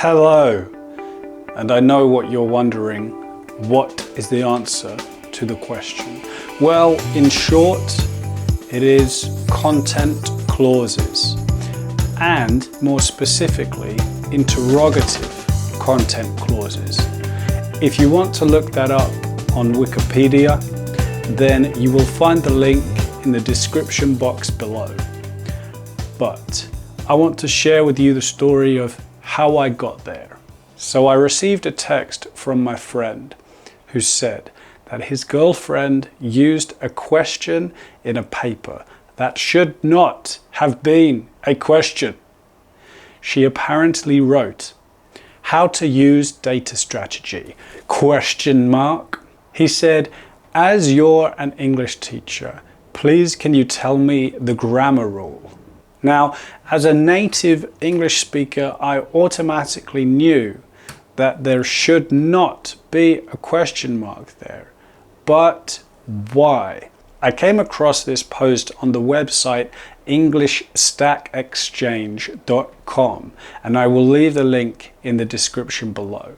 Hello, and I know what you're wondering. What is the answer to the question? Well, in short, it is content clauses, and more specifically, interrogative content clauses. If you want to look that up on Wikipedia, then you will find the link in the description box below. But I want to share with you the story of how I got there. So I received a text from my friend who said that his girlfriend used a question in a paper that should not have been a question. She apparently wrote, "How to use data strategy?" ? He said, "As you're an English teacher, please can you tell me the grammar rule?" Now, as a native English speaker, I automatically knew that there should not be a question mark there. But why? I came across this post on the website EnglishStackExchange.com, and I will leave the link in the description below.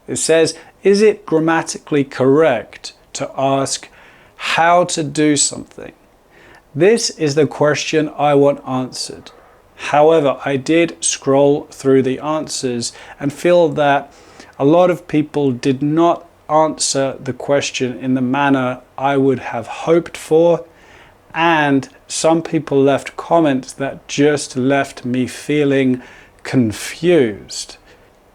It says, is it grammatically correct to ask how to do something? This is the question I want answered. However, I did scroll through the answers and feel that a lot of people did not answer the question in the manner I would have hoped for, and some people left comments that just left me feeling confused.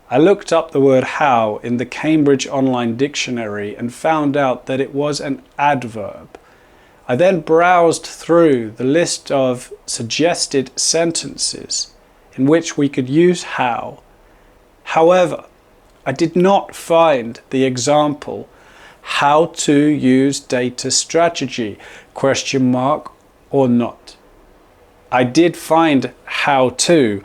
I looked up the word how in the Cambridge Online Dictionary and found out that it was an adverb. I then browsed through the list of suggested sentences in which we could use how. However, I did not find the example, how to use data strategy, ? Or not. I did find how to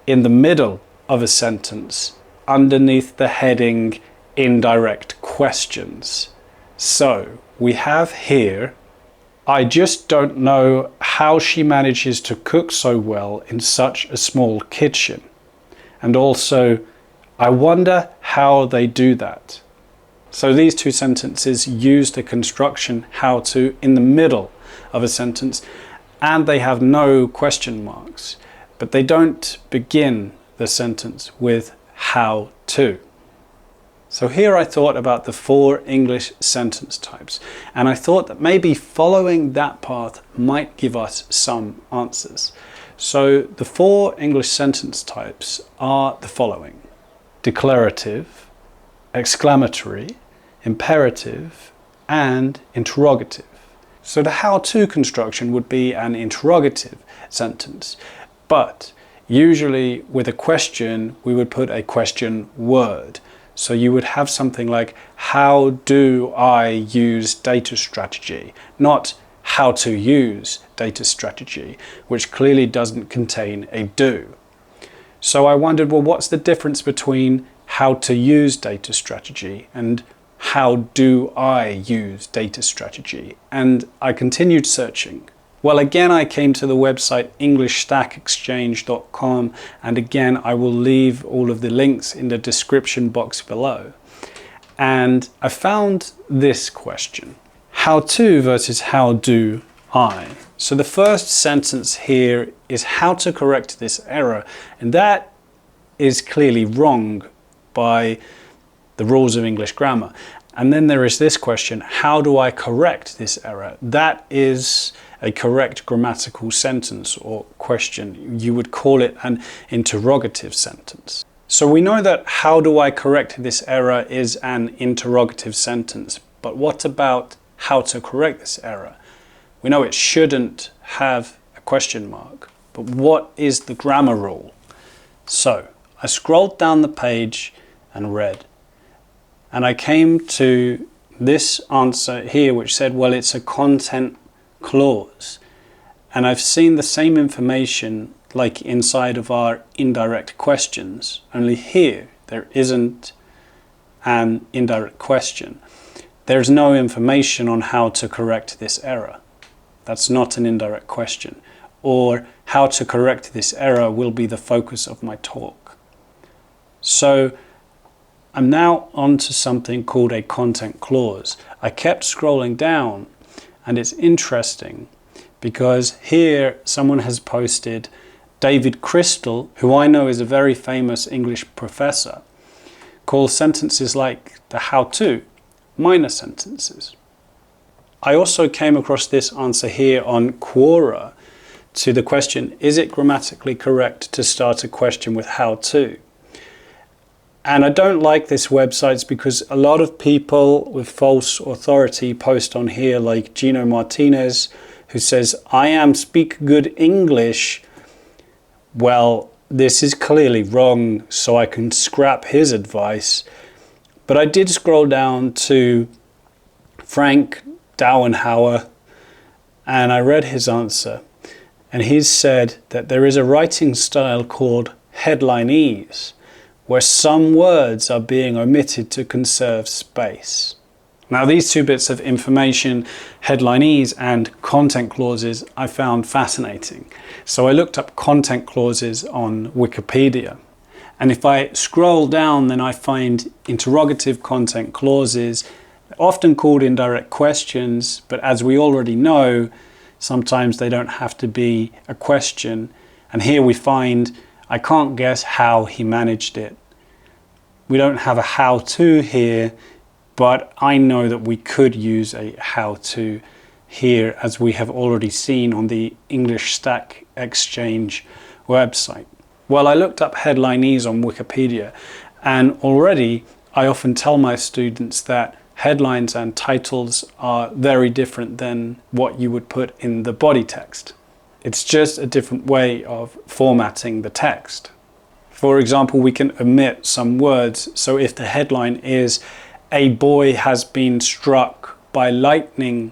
in the middle of a sentence underneath the heading indirect questions. So we have here, I just don't know how she manages to cook so well in such a small kitchen. And also, I wonder how they do that. So these two sentences use the construction how to in the middle of a sentence, and they have no question marks, but they don't begin the sentence with how to. So here I thought about the 4 English sentence types, and I thought that maybe following that path might give us some answers. So the 4 English sentence types are the following: declarative, exclamatory, imperative, and interrogative. So the how-to construction would be an interrogative sentence, but usually with a question we would put a question word. So you would have something like, how do I use data strategy? Not how to use data strategy, which clearly doesn't contain a do. So I wondered, well, what's the difference between how to use data strategy and how do I use data strategy? And I continued searching. Well, again, I came to the website EnglishStackExchange.com, and again, I will leave all of the links in the description box below. And I found this question: how to versus how do I? So the first sentence here is how to correct this error, and that is clearly wrong by the rules of English grammar. And then there is this question: how do I correct this error? That is a correct grammatical sentence or question. You would call it an interrogative sentence. So we know that how do I correct this error is an interrogative sentence, but what about how to correct this error? We know it shouldn't have a question mark, but what is the grammar rule? So I scrolled down the page and read, and I came to this answer here which said, well, it's a content clause. And I've seen the same information like inside of our indirect questions, only here there isn't an indirect question. There's no information on how to correct this error. That's not an indirect question. Or how to correct this error will be the focus of my talk. So I'm now onto something called a content clause. I kept scrolling down, and it's interesting because here someone has posted David Crystal, who I know is a very famous English professor, calls sentences like the how-to minor sentences. I also came across this answer here on Quora to the question, is it grammatically correct to start a question with how-to? And I don't like this website because a lot of people with false authority post on here, like Gino Martinez, who says, I am speak good English. Well, this is clearly wrong, so I can scrap his advice. But I did scroll down to Frank Dauenhauer, and I read his answer. And he said that there is a writing style called Headlinese, where some words are being omitted to conserve space. Now, these two bits of information, Headlinese and content clauses, I found fascinating. So I looked up content clauses on Wikipedia. And if I scroll down, then I find interrogative content clauses, often called indirect questions, but as we already know, sometimes they don't have to be a question. And here we find, I can't guess how he managed it. We don't have a how-to here, but I know that we could use a how-to here, as we have already seen on the English Stack Exchange website. Well, I looked up Headlinese on Wikipedia, and already I often tell my students that headlines and titles are very different than what you would put in the body text. It's just a different way of formatting the text. For example, we can omit some words. So if the headline is, a boy has been struck by lightning,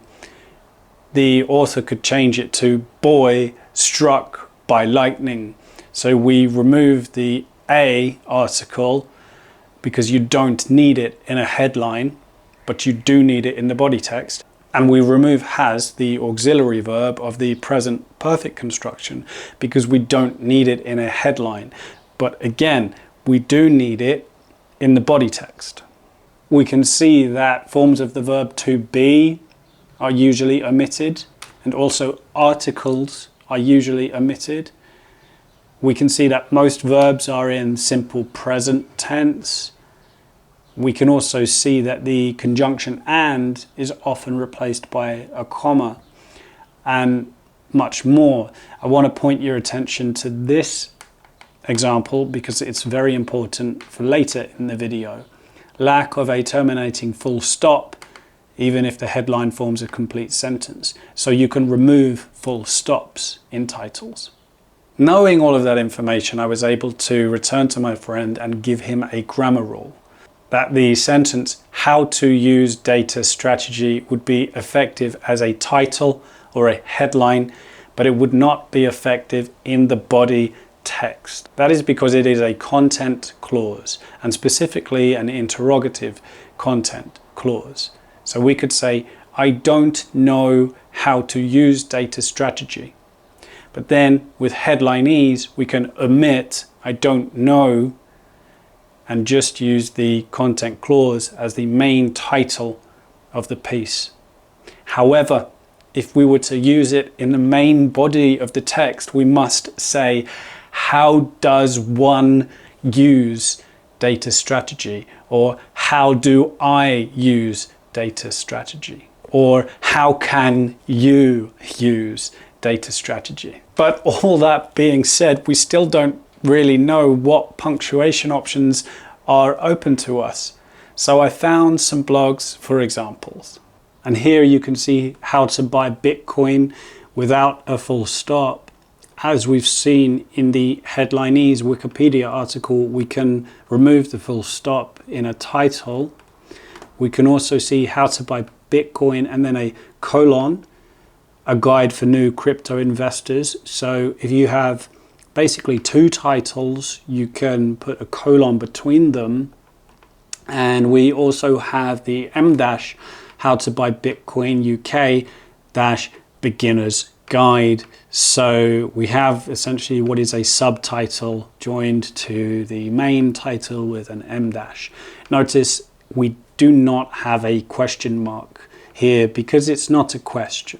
the author could change it to boy struck by lightning. So we remove the a article because you don't need it in a headline, but you do need it in the body text. And we remove has, the auxiliary verb of the present perfect construction, because we don't need it in a headline. But again, we do need it in the body text. We can see that forms of the verb to be are usually omitted, and also articles are usually omitted. We can see that most verbs are in simple present tense. We can also see that the conjunction and is often replaced by a comma, and much more. I want to point your attention to this example because it's very important for later in the video. Lack of a terminating full stop, even if the headline forms a complete sentence. So you can remove full stops in titles. Knowing all of that information, I was able to return to my friend and give him a grammar rule. That the sentence, how to use data strategy, would be effective as a title or a headline, but it would not be effective in the body text. That is because it is a content clause, and specifically an interrogative content clause. So we could say, I don't know how to use data strategy. But then with Headlinese, we can omit I don't know and just use the content clause as the main title of the piece. However, if we were to use it in the main body of the text, we must say, how does one use data strategy? Or how do I use data strategy? Or how can you use data strategy? But all that being said, we still don't really know what punctuation options are open to us. So I found some blogs for examples. And here you can see how to buy Bitcoin without a full stop. As we've seen in the Headlinese Wikipedia article, we can remove the full stop in a title. We can also see how to buy Bitcoin and then a colon, a guide for new crypto investors. So if you have basically two titles, you can put a colon between them. And we also have the M-, how to buy Bitcoin UK - beginner's guide. So we have essentially what is a subtitle joined to the main title with an M dash. Notice we do not have a question mark here because it's not a question.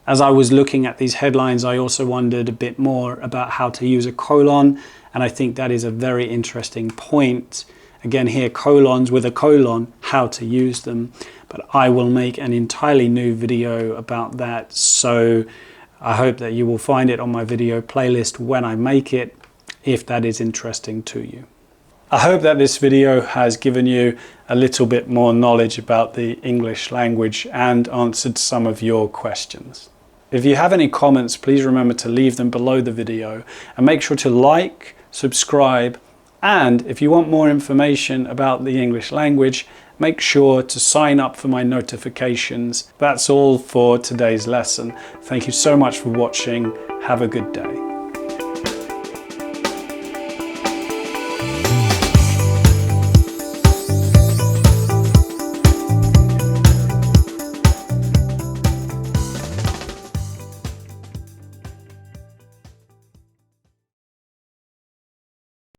As I was looking at these headlines, I also wondered a bit more about how to use a colon, and I think that is a very interesting point. Again, here colons with a colon, how to use them, but I will make an entirely new video about that, so I hope that you will find it on my video playlist when I make it, if that is interesting to you. I hope that this video has given you a little bit more knowledge about the English language and answered some of your questions. If you have any comments, please remember to leave them below the video, and make sure to like, subscribe, and if you want more information about the English language, make sure to sign up for my notifications. That's all for today's lesson. Thank you so much for watching. Have a good day.